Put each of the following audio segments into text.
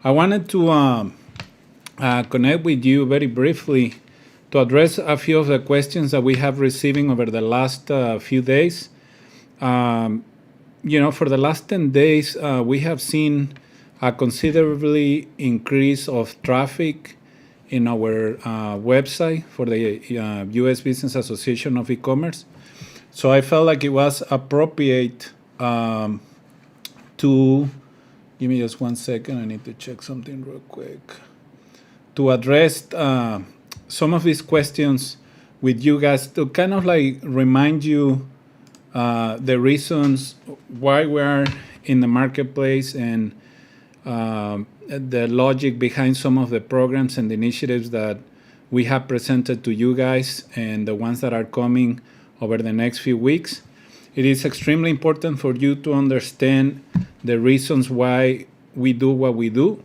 I wanted to connect with you very briefly to address a few of the questions that we have receiving over the last few days. For the last 10 days, we have seen a considerably increase of traffic in our website for the U.S. Business Association of E-Commerce. So I felt like it was appropriate to give me just 1 second. I need to check something real quick. To address some of these questions with you guys, to kind of like remind you the reasons why we are in the marketplace and the logic behind some of the programs and initiatives that we have presented to you guys and the ones that are coming over the next few weeks. It is extremely important for you to understand the reasons why we do what we do,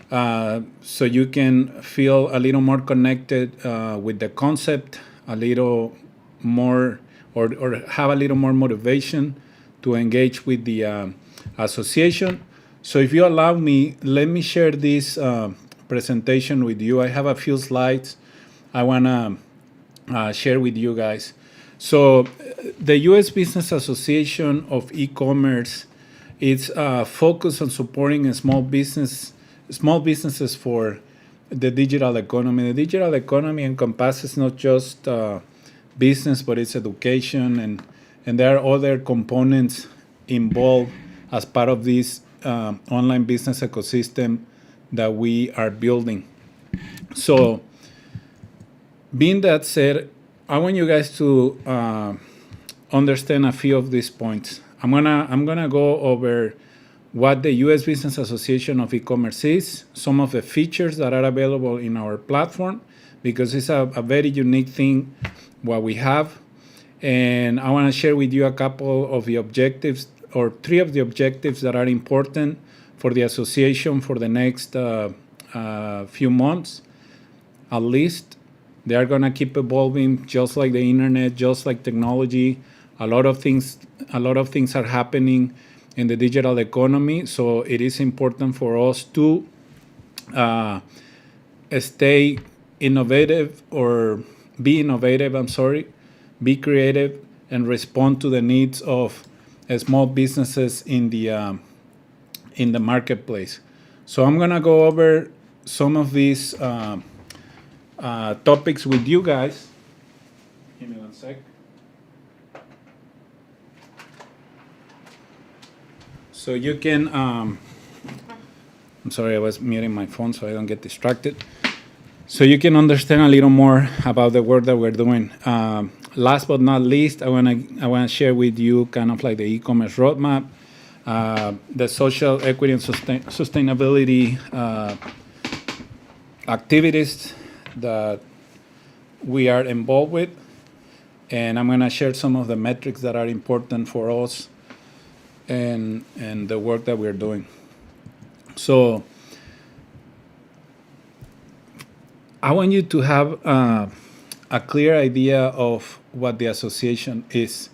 so you can feel a little more connected with the concept, a little more, or have a little more motivation to engage with the association. So if you allow me, let me share this presentation with you. I have a few slides I want to share with you guys. So the U.S. Business Association of E-Commerce is focused on supporting small businesses for the digital economy. The digital economy encompasses not just business, but it's education, and there are other components involved as part of this online business ecosystem that we are building. So, being that said, I want you guys to understand a few of these points. I'm gonna go over what the U.S. Business Association of E-Commerce is, some of the features that are available in our platform, because it's a very unique thing what we have, and I want to share with you a couple of the objectives, or three of the objectives that are important for the association for the next few months, at least. They are going to keep evolving, just like the internet, just like technology. A lot of things are happening in the digital economy. So it is important for us to stay innovative, or be innovative. Be creative and respond to the needs of small businesses in the marketplace. So I'm going to go over some of these topics with you guys. Give me 1 sec. So you can, I'm sorry, I was muting my phone so I don't get distracted. So you can understand a little more about the work that we're doing. Last but not least, I wanna share with you kind of like the e-commerce roadmap, the social equity and sustainability activities that we are involved with, and I'm going to share some of the metrics that are important for us and the work that we're doing. So I want you to have a clear idea of what the association is.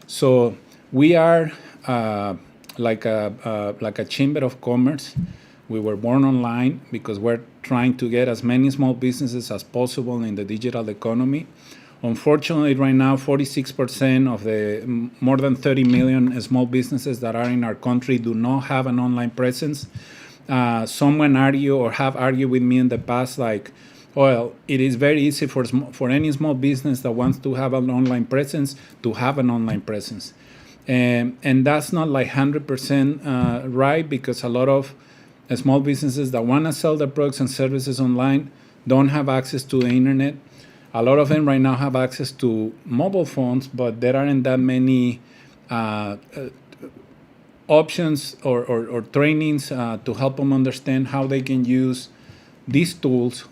So we are like a chamber of commerce. We were born online because we're trying to get as many small businesses as possible in the digital economy. Unfortunately, right now, 46% of the more than 30 million small businesses that are in our country do not have an online presence. Someone argue or have argued with me in the past, like, well, it is very easy for any small business that wants to have an online presence to have an online presence. And that's not like 100% right, because a lot of small businesses that want to sell their products and services online don't have access to the internet. A lot of them right now have access to mobile phones, but there aren't that many options or trainings to help them understand how they can use these tools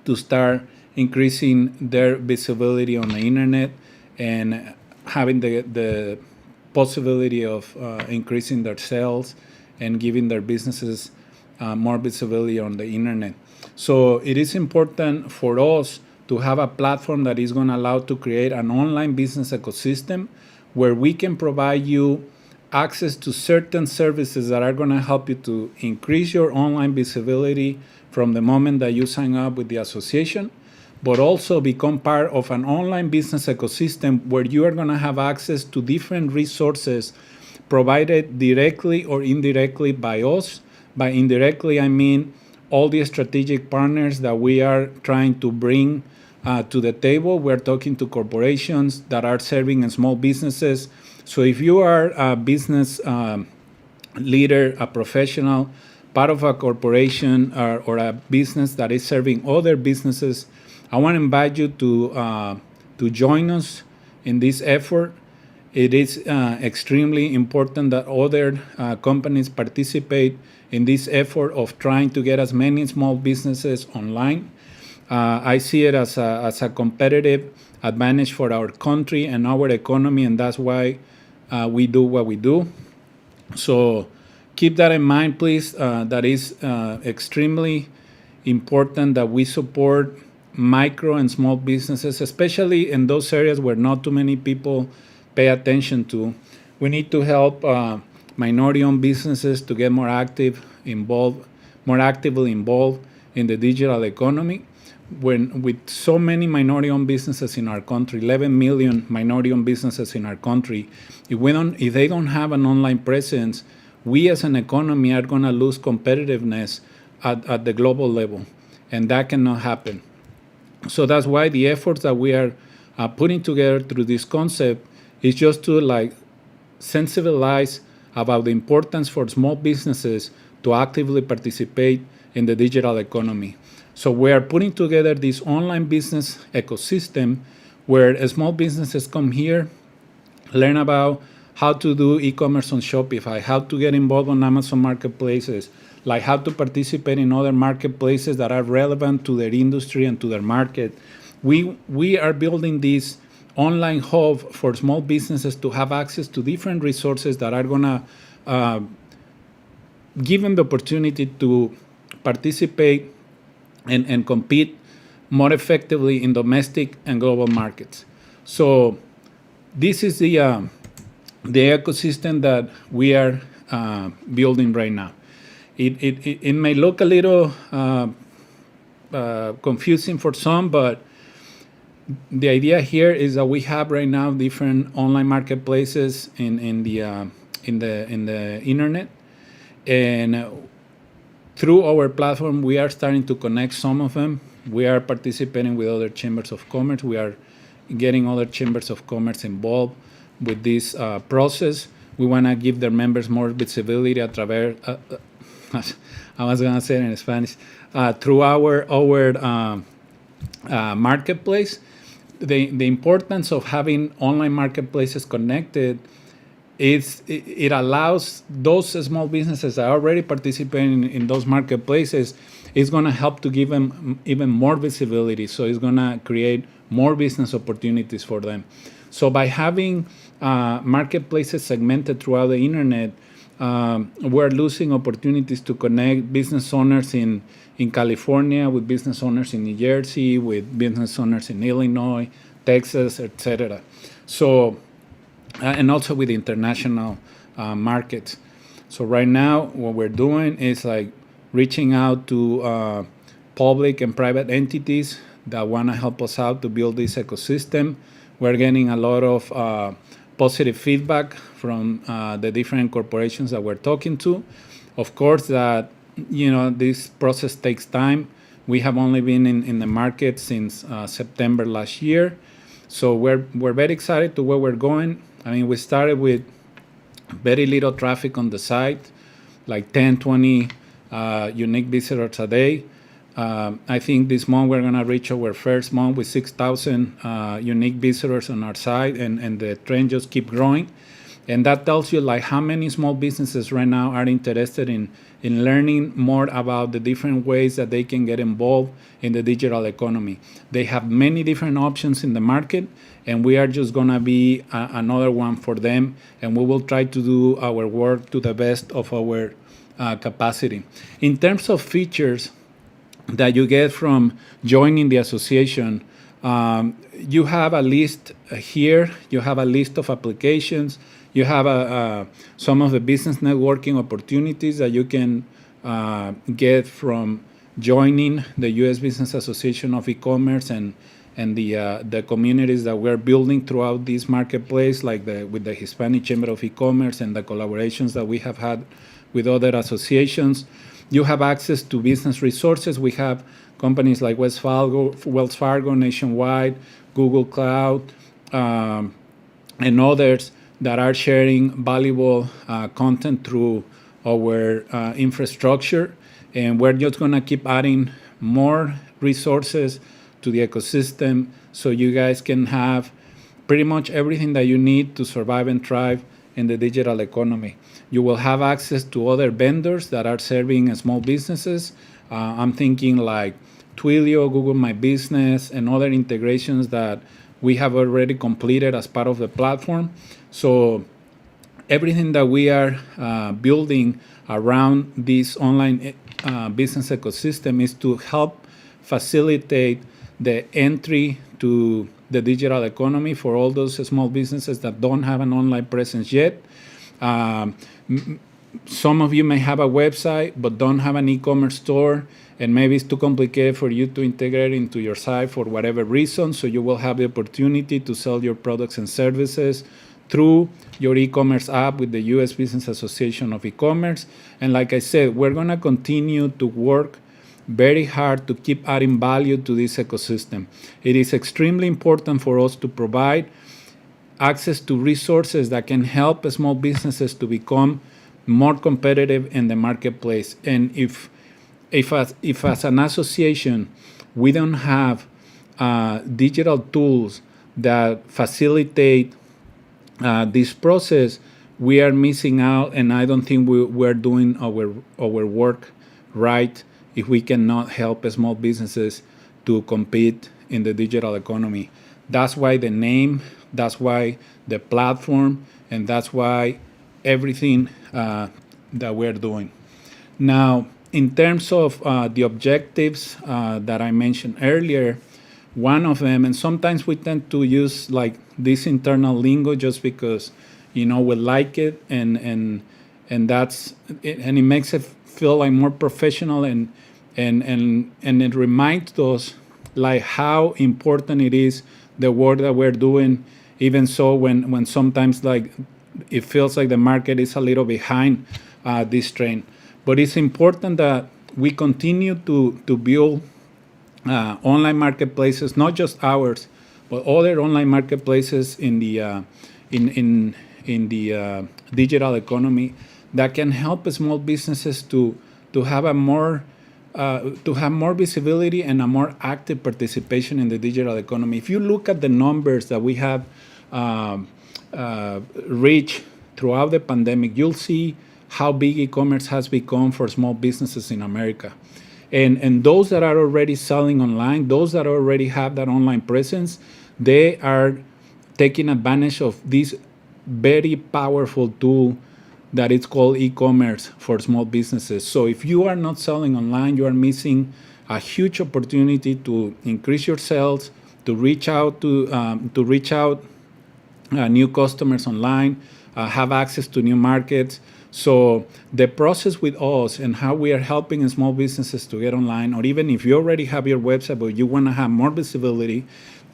to start increasing their visibility on the internet and having the possibility of increasing their sales and giving their businesses more visibility on the internet. So it is important for us to have a platform that is going to allow to create an online business ecosystem where we can provide you access to certain services that are going to help you to increase your online visibility from the moment that you sign up with the association, but also become part of an online business ecosystem where you are going to have access to different resources provided directly or indirectly by us. By indirectly, I mean all the strategic partners that we are trying to bring to the table. We're talking to corporations that are serving small businesses. So if you are a business leader, a professional, part of a corporation or a business that is serving other businesses, I want to invite you to join us in this effort. It is extremely important that other companies participate in this effort of trying to get as many small businesses online. I see it as a competitive advantage for our country and our economy, and that's why we do what we do. So keep that in mind, please. That is extremely important that we support micro and small businesses, especially in those areas where not too many people pay attention to. We need to help minority-owned businesses to get more actively involved in the digital economy. When with so many minority-owned businesses in our country, 11 million minority-owned businesses in our country, if they don't have an online presence, we as an economy are going to lose competitiveness at the global level, and that cannot happen. So that's why the efforts that we are putting together through this concept is just to sensibilize about the importance for small businesses to actively participate in the digital economy. So we are putting together this online business ecosystem where small businesses come here, learn about how to do e-commerce on Shopify, how to get involved on Amazon marketplaces, like how to participate in other marketplaces that are relevant to their industry and to their market. We are building this online hub for small businesses to have access to different resources that are going to give them the opportunity to participate and compete more effectively in domestic and global markets. So this is the ecosystem that we are building right now. It may look a little confusing for some, but the idea here is that we have right now different online marketplaces in the internet, and through our platform we are starting to connect some of them. We are participating with other chambers of commerce. We are getting other chambers of commerce involved with this process. We want to give their members more visibility a través, I was going to say it in Spanish, through our marketplace. The importance of having online marketplaces connected is it allows those small businesses that are already participating in those marketplaces, it's going to help to give them even more visibility. So it's going to create more business opportunities for them. So by having marketplaces segmented throughout the internet, we're losing opportunities to connect business owners in California with business owners in New Jersey, with business owners in Illinois, Texas, etc. So, and also with international markets. So right now, what we're doing is reaching out to public and private entities that want to help us out to build this ecosystem. We're getting a lot of positive feedback from the different corporations that we're talking to. Of course, that this process takes time. We have only been in the market since September last year, so we're very excited to where we're going. I mean, we started with very little traffic on the site, like 10, 20 unique visitors a day. I think this month we're going to reach our first month with 6,000 unique visitors on our site, and the trend just keep growing. And that tells you how many small businesses right now are interested in learning more about the different ways that they can get involved in the digital economy. They have many different options in the market, and we are just going to be another one for them, and we will try to do our work to the best of our capacity. In terms of features that you get from joining the association, you have a list here. You have a list of applications. You have some of the business networking opportunities that you can get from joining the U.S. Business Association of E-Commerce and the communities that we're building throughout this marketplace, like with the Hispanic Chamber of E-Commerce and the collaborations that we have had with other associations. You have access to business resources. We have companies like Wells Fargo, Nationwide, Google Cloud, and others that are sharing valuable content through our infrastructure. And we're just going to keep adding more resources to the ecosystem so you guys can have pretty much everything that you need to survive and thrive in the digital economy. You will have access to other vendors that are serving small businesses. I'm thinking like Twilio, Google My Business, and other integrations that we have already completed as part of the platform. So everything that we are building around this online business ecosystem is to help facilitate the entry to the digital economy for all those small businesses that don't have an online presence yet. Some of you may have a website but don't have an e-commerce store, and maybe it's too complicated for you to integrate into your site for whatever reason. So you will have the opportunity to sell your products and services through your e-commerce app with the U.S. Business Association of E-Commerce. And like I said, we're going to continue to work very hard to keep adding value to this ecosystem. It is extremely important for us to provide access to resources that can help small businesses to become more competitive in the marketplace. And if as an association we don't have digital tools that facilitate this process, we are missing out, and I don't think we're doing our work right if we cannot help small businesses to compete in the digital economy. That's why the name, that's why the platform, and that's why everything that we're doing. Now, in terms of the objectives that I mentioned earlier, one of them, and sometimes we tend to use like this internal lingo just because we like it, and that's it, and it makes it feel like more professional, and it reminds us like how important it is, the work that we're doing, even so when sometimes like it feels like the market is a little behind this trend. But it's important that we continue to build online marketplaces, not just ours, but other online marketplaces in the digital economy that can help small businesses to have more visibility and a more active participation in the digital economy. If you look at the numbers that we have reached throughout the pandemic, you'll see how big e-commerce has become for small businesses in America. And those that are already selling online, those that already have that online presence, they are taking advantage of this very powerful tool that is called e-commerce for small businesses. So if you are not selling online, you are missing a huge opportunity to increase your sales, to reach out new customers online, have access to new markets. So the process with us and how we are helping small businesses to get online, or even if you already have your website but you want to have more visibility,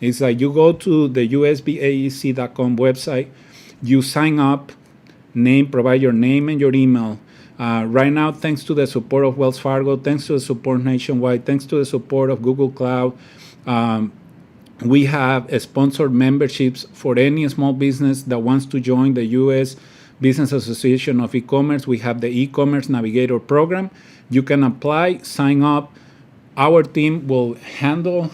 is that you go to the usbaec.com website, you sign up, provide your name and your email. Right now, thanks to the support of Wells Fargo, thanks to the support Nationwide, thanks to the support of Google Cloud, we have sponsored memberships for any small business that wants to join the U.S. Business Association of E-Commerce. We have the E-Commerce Navigator program. You can apply, sign up. Our team will handle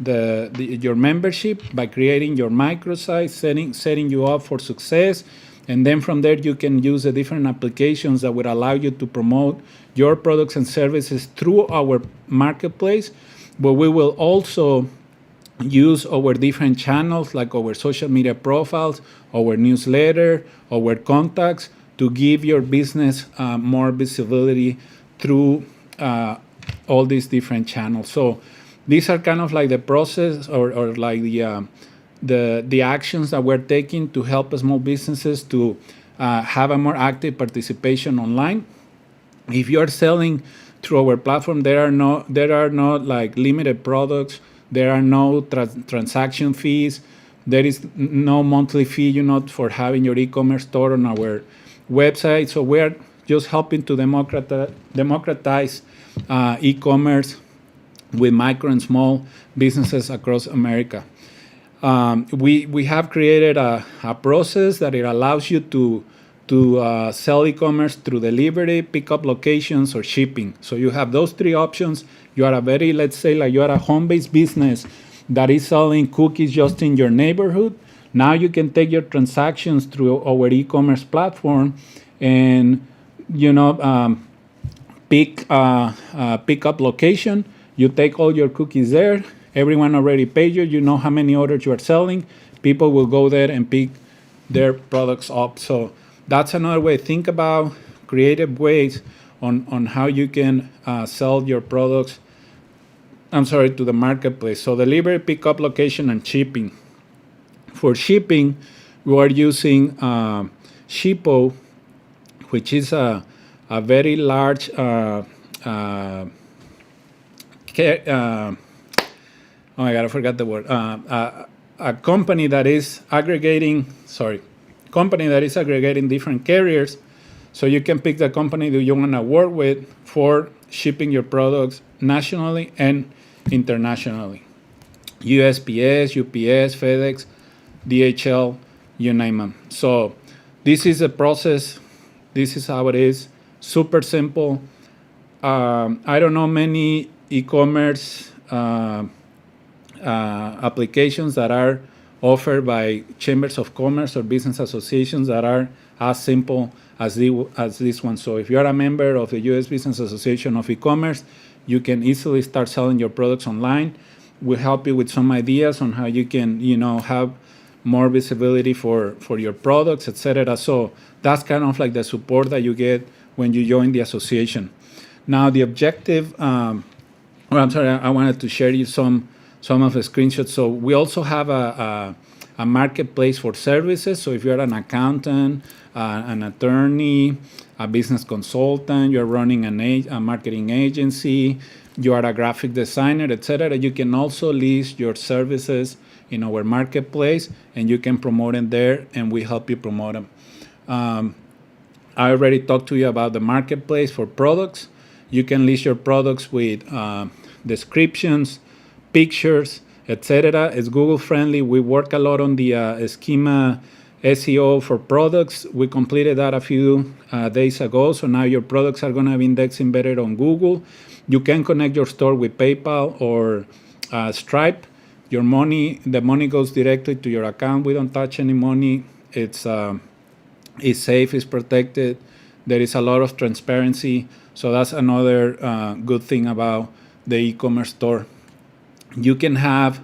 your membership by creating your microsite, setting you up for success. And then from there, you can use the different applications that would allow you to promote your products and services through our marketplace. But we will also use our different channels like our social media profiles, our newsletter, our contacts to give your business more visibility through all these different channels. So these are kind of like the process or like the actions that we're taking to help small businesses to have a more active participation online. If you are selling through our platform, there are not like limited products. There are no transaction fees. There is no monthly fee, for having your e-commerce store on our website. So we're just helping to democratize e-commerce with micro and small businesses across America. We have created a process that it allows you to sell e-commerce through delivery, pickup locations, or shipping. So you have those three options. You are let's say like you are a home-based business that is selling cookies just in your neighborhood. Now you can take your transactions through our e-commerce platform and pick up location. You take all your cookies there. Everyone already paid you. You know how many orders you are selling. People will go there and pick their products up. So that's another way. Think about creative ways on how you can sell your products to the marketplace. So delivery, pickup location, and shipping. For shipping, we are using Shippo, which is a very large oh my God, I forgot the word. A company that is aggregating different carriers. So you can pick the company that you want to work with for shipping your products nationally and internationally. USPS, UPS, FedEx, DHL, you name them. So this is a process. This is how it is. Super simple. I don't know many e-commerce applications that are offered by chambers of commerce or business associations that are as simple as this one. So if you are a member of the U.S. Business Association of E-Commerce, you can easily start selling your products online. We'll help you with some ideas on how you can, have more visibility for your products, etc. So that's kind of like the support that you get when you join the association. Now the objective, I wanted to share you some of the screenshots. So we also have a marketplace for services. So if you're an accountant, an attorney, a business consultant, you're running a marketing agency, you are a graphic designer, etc., you can also list your services in our marketplace and you can promote them there, and we help you promote them. I already talked to you about the marketplace for products. You can list your products with descriptions, pictures, etc. It's Google friendly. We work a lot on the schema SEO for products. We completed that a few days ago. So now your products are going to be indexing better on Google. You can connect your store with PayPal or Stripe. The money goes directly to your account. We don't touch any money. It's safe, it's protected. There is a lot of transparency. So that's another good thing about the e-commerce store. You can have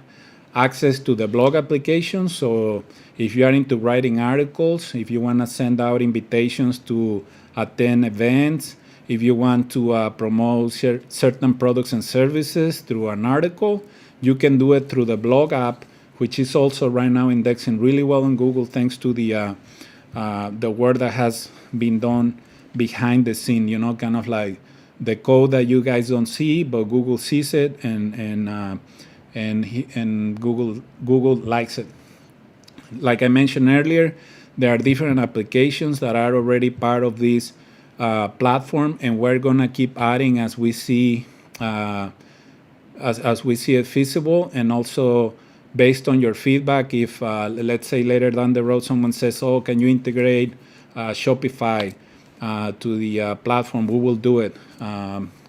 access to the blog application. So if you are into writing articles, if you want to send out invitations to attend events, if you want to promote certain products and services through an article, you can do it through the blog app, which is also right now indexing really well on Google thanks to the work that has been done behind the scene, kind of like the code that you guys don't see, but Google sees it and Google likes it. Like I mentioned earlier, there are different applications that are already part of this platform, and we're gonna keep adding as we see as we see it feasible, and also based on your feedback. If let's say later down the road someone says, "Oh, can you integrate Shopify to the platform?" We will do it.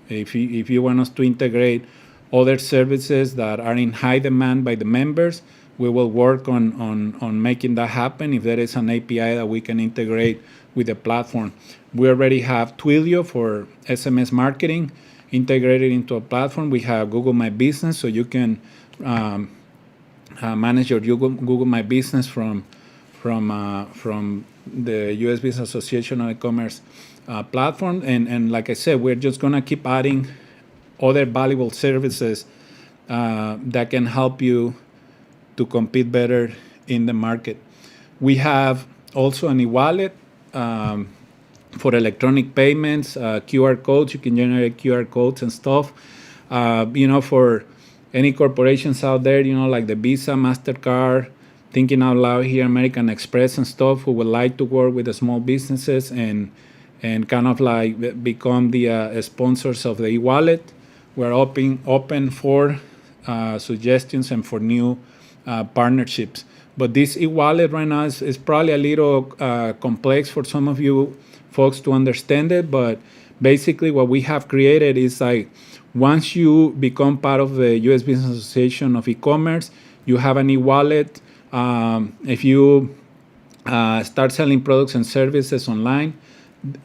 If you want us to integrate other services that are in high demand by the members, we will work on making that happen. If there is an API that we can integrate with the platform, we already have Twilio for SMS marketing integrated into a platform. We have Google My Business, so you can manage your Google My Business from the U.S. Business Association of E-Commerce platform. And like I said, we're just gonna keep adding other valuable services that can help you to compete better in the market. We have also an e-wallet for electronic payments, QR codes. You can generate QR codes and stuff. For any corporations out there, like the Visa, MasterCard, thinking out loud here, American Express and stuff, who would like to work with the small businesses and kind of like become the sponsors of the e-wallet. We're open for suggestions and for new partnerships. But this e-wallet right now is probably a little complex for some of you folks to understand it. But basically what we have created is like, once you become part of the U.S. Business Association of E-Commerce, you have an e-wallet. If you start selling products and services online,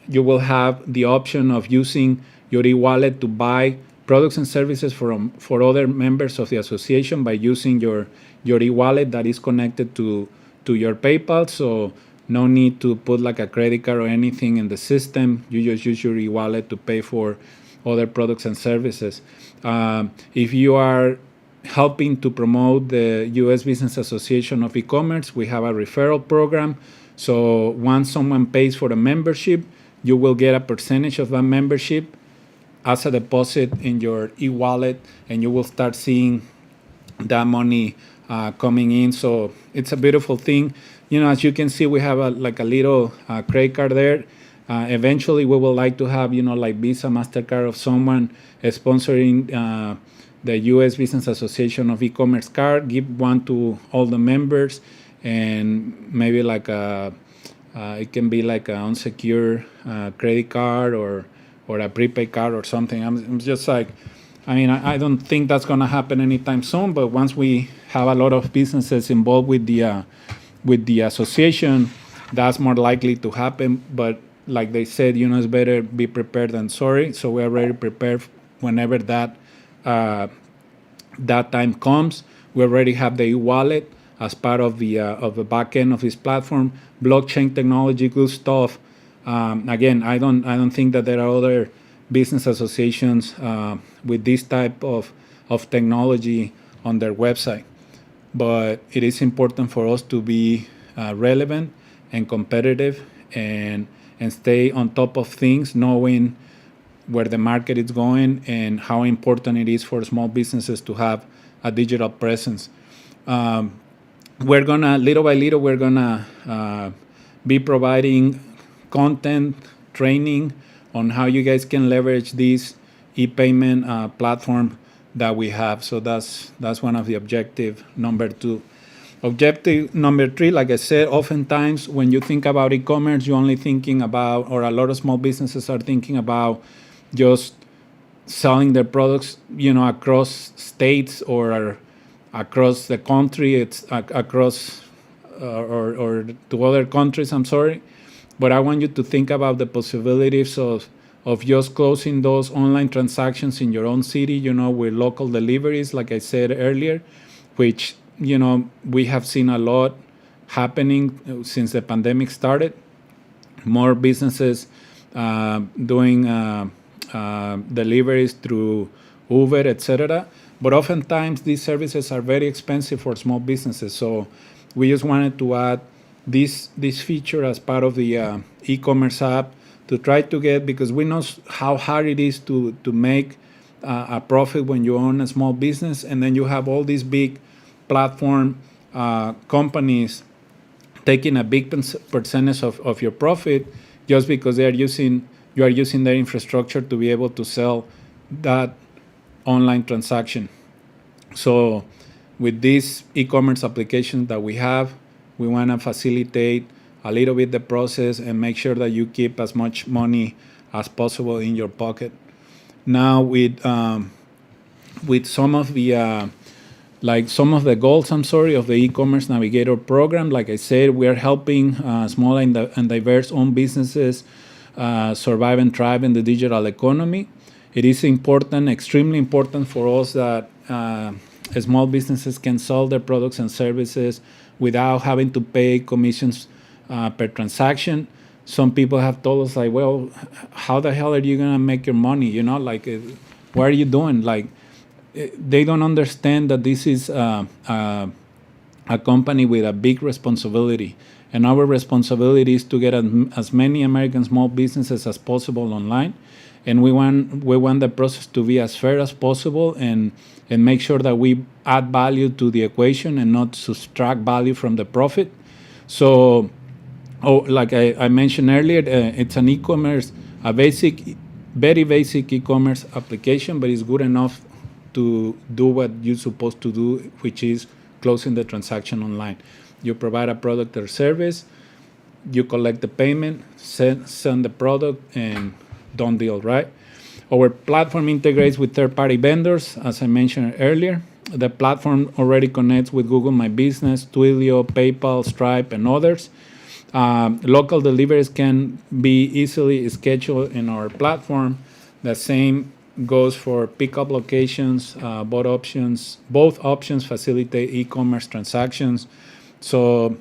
you will have the option of using your e-wallet to buy products and services for other members of the association by using your e-wallet that is connected to your PayPal. So no need to put like a credit card or anything in the system. You just use your e-wallet to pay for other products and services. If you are helping to promote the U.S. Business Association of E-Commerce, we have a referral program. So once someone pays for a membership, you will get a percentage of that membership as a deposit in your e-wallet, and you will start seeing that money coming in. So it's a beautiful thing. As you can see, we have a little credit card there. Eventually, we would like to have, like Visa, MasterCard, of someone sponsoring the U.S. Business Association of E-Commerce card, give one to all the members, and maybe it can be like an unsecured credit card or a prepaid card or something. I'm just like, I don't think that's going to happen anytime soon, but once we have a lot of businesses involved with the association, that's more likely to happen. But like they said, it's better be prepared than sorry. So we're already prepared whenever that time comes. We already have the e-wallet as part of the back end of this platform. Blockchain technology, good stuff. Again, I don't think that there are other business associations with this type of technology on their website. But it is important for us to be relevant and competitive and stay on top of things, knowing where the market is going and how important it is for small businesses to have a digital presence. We're gonna, little by little, be providing content, training on how you guys can leverage this e-payment platform that we have. So that's one of the objective number 2. Objective number 3, like I said, oftentimes when you think about e-commerce, you're only thinking about, or a lot of small businesses are thinking about just selling their products, across states or across the country. It's across or to other countries. I'm sorry, but I want you to think about the possibilities of just closing those online transactions in your own city. With local deliveries, like I said earlier, which we have seen a lot happening since the pandemic started. More businesses doing deliveries through Uber, etc. But oftentimes these services are very expensive for small businesses. So we just wanted to add this feature as part of the e-commerce app to try to get, because we know how hard it is to make a profit when you own a small business, and then you have all these big platform companies taking a big percentage of your profit just because you are using their infrastructure to be able to sell that online transaction. So with this e-commerce application that we have, we want to facilitate a little bit the process and make sure that you keep as much money as possible in your pocket. Now with some of the some of the goals, of the e-commerce navigator program, like I said, we are helping small and diverse owned businesses survive and thrive in the digital economy. It is important, extremely important for us that small businesses can sell their products and services without having to pay commissions per transaction. Some people have told us, well, how the hell are you going to make your money? What are you doing? They don't understand that this is a a company with a big responsibility. And our responsibility is to get as many American small businesses as possible online. And we want the process to be as fair as possible, and make sure that we add value to the equation and not subtract value from the profit. So, like I mentioned earlier, it's an e-commerce, a very basic e-commerce application, but it's good enough to do what you're supposed to do, which is closing the transaction online. You provide a product or service, you collect the payment, send the product, and done deal, right? Our platform integrates with third-party vendors, as I mentioned earlier. The platform already connects with Google My Business, Twilio, PayPal, Stripe, and others. Local deliveries can be easily scheduled in our platform. The same goes for pickup locations. Both options facilitate e-commerce transactions. So,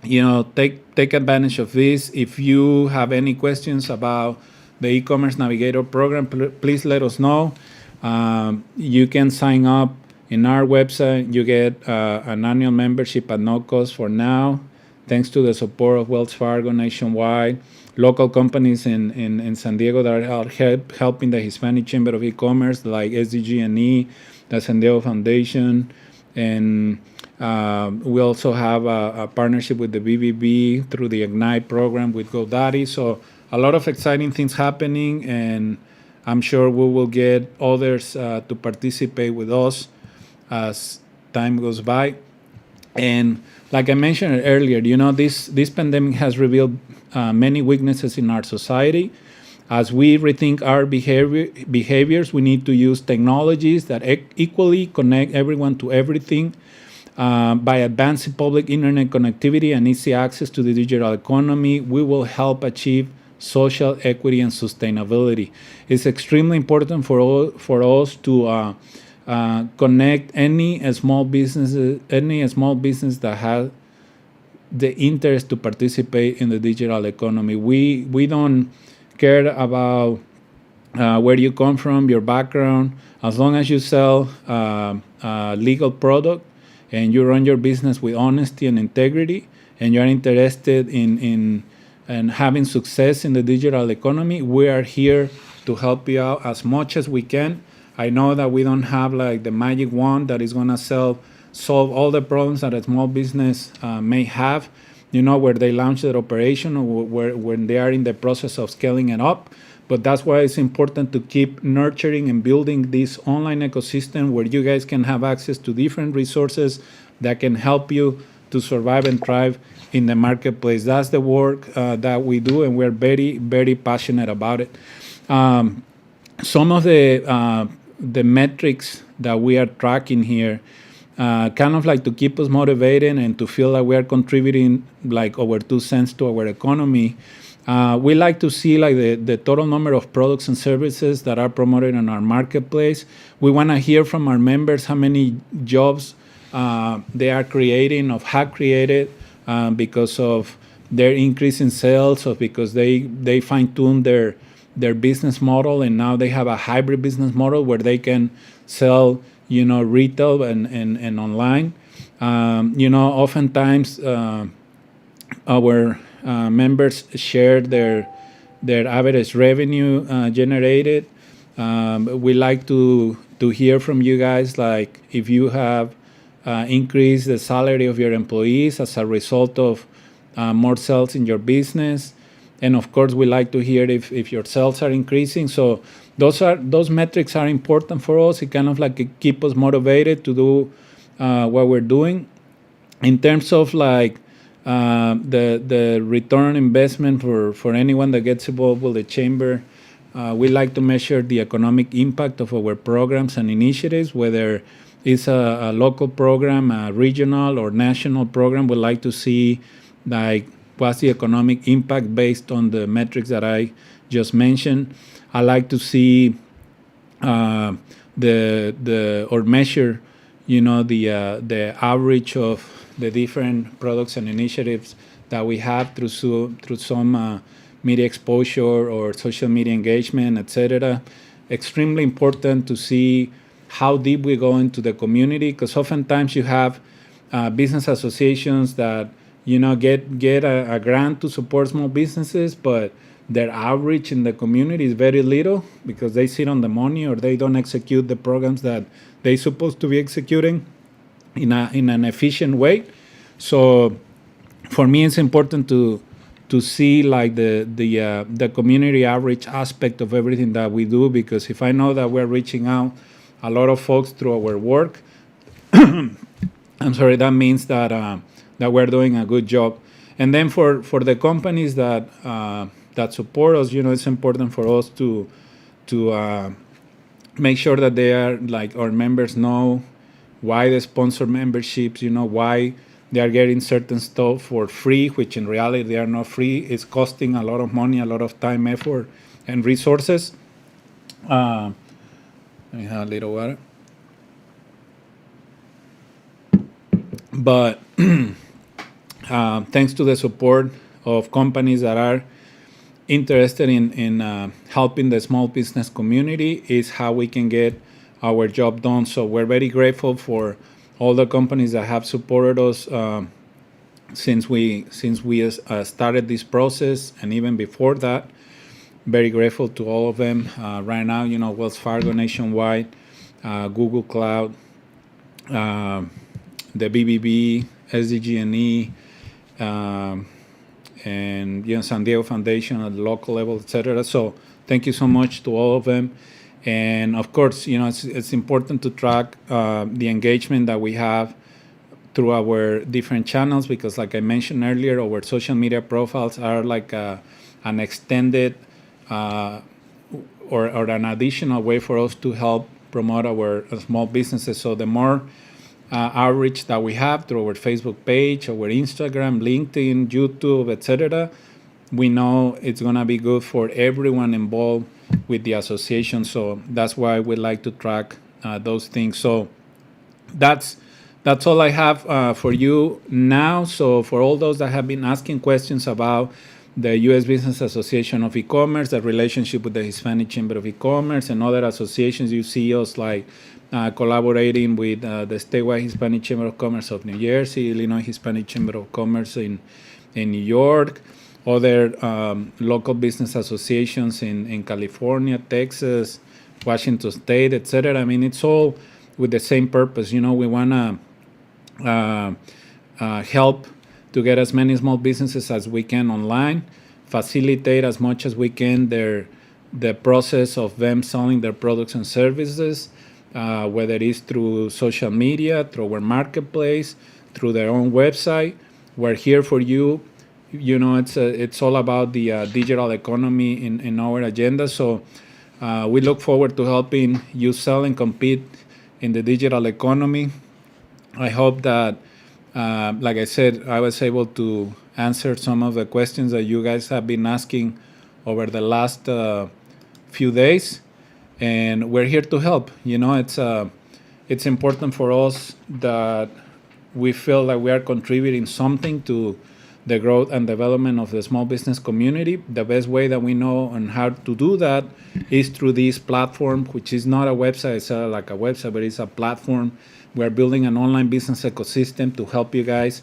take advantage of this. If you have any questions about the e-commerce navigator program, please let us know. You can sign up in our website. You get an annual membership at no cost for now, thanks to the support of Wells Fargo nationwide, local companies in San Diego that are helping the Hispanic Chamber of E-Commerce, like SDG&E, the San Diego Foundation, and we also have a partnership with the BBB through the Ignite program with GoDaddy. So a lot of exciting things happening, and I'm sure we will get others to participate with us as time goes by. And like I mentioned earlier, this pandemic has revealed many weaknesses in our society. As we rethink our behaviors, we need to use technologies that equally connect everyone to everything. By advancing public internet connectivity and easy access to the digital economy, we will help achieve social equity and sustainability. It's extremely important for us to connect any small business that has the interest to participate in the digital economy. We don't care about where you come from, your background, as long as you sell a legal product and you run your business with honesty and integrity, and you're interested in having success in the digital economy. We are here to help you out as much as we can. I know that we don't have like the magic wand that is going to solve all the problems that a small business may have, where they launch their operation or when they are in the process of scaling it up. But that's why it's important to keep nurturing and building this online ecosystem where you guys can have access to different resources that can help you to survive and thrive in the marketplace. That's the work that we do, and we're very, very passionate about it. Some of the metrics that we are tracking here, kind of like to keep us motivated and to feel like we are contributing like our 2 cents to our economy. We like to see like the total number of products and services that are promoted in our marketplace. We want to hear from our members how many jobs they are creating or have created because of their increase in sales, or because they fine-tune their business model, and now they have a hybrid business model where they can sell retail and online. Oftentimes our members share their average revenue generated. We like to hear from you guys, like if you have increased the salary of your employees as a result of more sales in your business. And of course, we like to hear if your sales are increasing. So those metrics are important for us. It kind of like keep us motivated to do what we're doing. In terms of like the return investment for anyone that gets involved with the chamber, we like to measure the economic impact of our programs and initiatives, whether it's a local program, a regional or national program. We like to see like what's the economic impact based on the metrics that I just mentioned. I like to see measure the average of the different products and initiatives that we have through some media exposure or social media engagement, etc. Extremely important to see how deep we go into the community, because oftentimes you have business associations that get a grant to support small businesses, but their outreach in the community is very little because they sit on the money or they don't execute the programs that they're supposed to be executing in an efficient way. So for me, it's important to see like the community outreach aspect of everything that we do, because if I know that we're reaching out a lot of folks through our work, that means that we're doing a good job. And then for the companies that support us, it's important for us to make sure that they are, like, our members know why they sponsor memberships, why they are getting certain stuff for free, which in reality they are not free. It's costing a lot of money, a lot of time, effort, and resources. Let me have a little water. But thanks to the support of companies that are interested in helping the small business community is how we can get our job done. So we're very grateful for all the companies that have supported us since we started this process, and even before that. Very grateful to all of them. Right now, Wells Fargo Nationwide, Google Cloud, the BBB, SDG&E, and San Diego Foundation at the local level, etc. So thank you so much to all of them. And of course, it's important to track the engagement that we have through our different channels, because like I mentioned earlier, our social media profiles are like an extended or an additional way for us to help promote our small businesses. So the more outreach that we have through our Facebook page, our Instagram, LinkedIn, YouTube, etc., we know it's going to be good for everyone involved with the association. So that's why we like to track those things. So that's all I have for you now. So for all those that have been asking questions about the U.S. Business Association of E-Commerce, the relationship with the Hispanic Chamber of E-Commerce and other associations, you see us like collaborating with the statewide Hispanic Chamber of Commerce of New Jersey, Illinois Hispanic Chamber of Commerce in New York, other local business associations in California, Texas, Washington State, etc. I mean, it's all with the same purpose. We want to help to get as many small businesses as we can online, facilitate as much as we can the process of them selling their products and services, whether it is through social media, through our marketplace, through their own website. We're here for you. It's all about the digital economy in our agenda. So we look forward to helping you sell and compete in the digital economy. I hope that, like I said, I was able to answer some of the questions that you guys have been asking over the last few days, and we're here to help. It's important for us that we feel like we are contributing something to the growth and development of the small business community. The best way that we know on how to do that is through this platform, which is not a website. It's like a website, but it's a platform. We're building an online business ecosystem to help you guys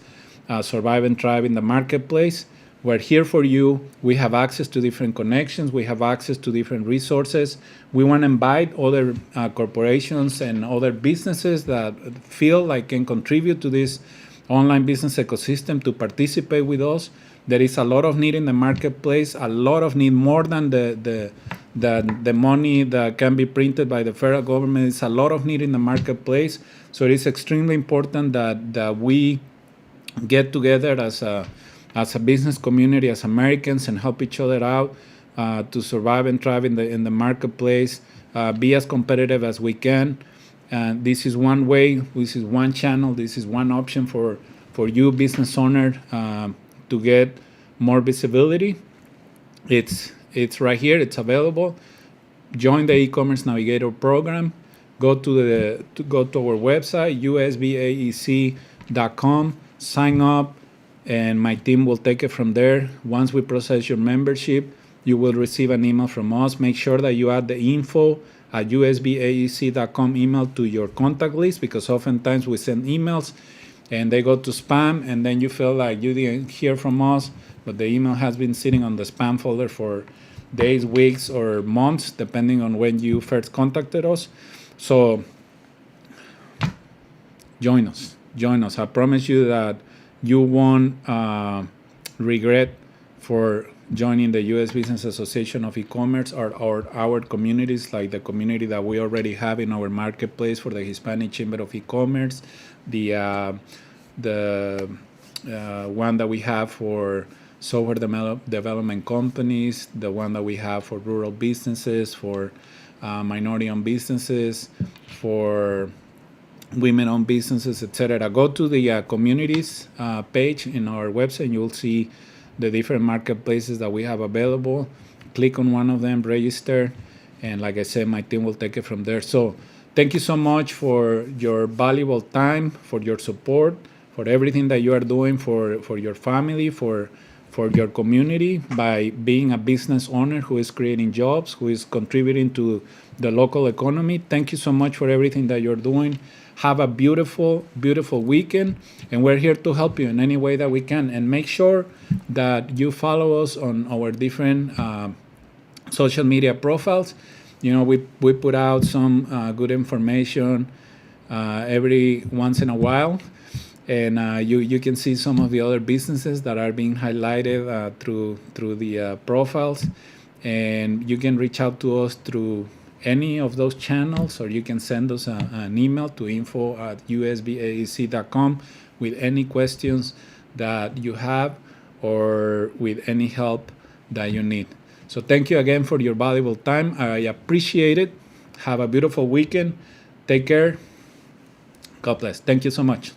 survive and thrive in the marketplace. We're here for you. We have access to different connections. We have access to different resources. We want to invite other corporations and other businesses that feel like can contribute to this online business ecosystem to participate with us. There is a lot of need in the marketplace, a lot of need, more than the money that can be printed by the federal government. It's a lot of need in the marketplace. So it is extremely important that we get together as a business community, as Americans, and help each other out to survive and thrive in the marketplace, be as competitive as we can. And this is one way, this is one channel, this is one option for you, business owner, to get more visibility. It's right here, it's available. Join the e-commerce navigator program. Go to our website, usbaec.com, sign up, and my team will take it from there. Once we process your membership, you will receive an email from us. Make sure that you add the info at usbaec.com email to your contact list, because oftentimes we send emails and they go to spam, and then you feel like you didn't hear from us, but the email has been sitting on the spam folder for days, weeks, or months, depending on when you first contacted us. So join us. Join us. I promise you that you won't regret for joining the U.S. Business Association of E-Commerce, or our communities, like the community that we already have in our marketplace for the Hispanic Chamber of E-Commerce, the one that we have for software development companies, the one that we have for rural businesses, for minority-owned businesses, for women-owned businesses, etc. Go to the communities page in our website. You'll see the different marketplaces that we have available. Click on one of them, register, and like I said, my team will take it from there. So thank you so much for your valuable time, for your support, for everything that you are doing for your family, for your community, by being a business owner who is creating jobs, who is contributing to the local economy. Thank you so much for everything that you're doing. Have a beautiful, beautiful weekend, and we're here to help you in any way that we can. And make sure that you follow us on our different social media profiles. You know, we put out some good information every once in a while, and you can see some of the other businesses that are being highlighted through the profiles, and you can reach out to us through any of those channels, or you can send us an email to info@usbaec.com with any questions that you have, or with any help that you need. So thank you again for your valuable time. I appreciate it. Have a beautiful weekend. Take care. God bless. Thank you so much.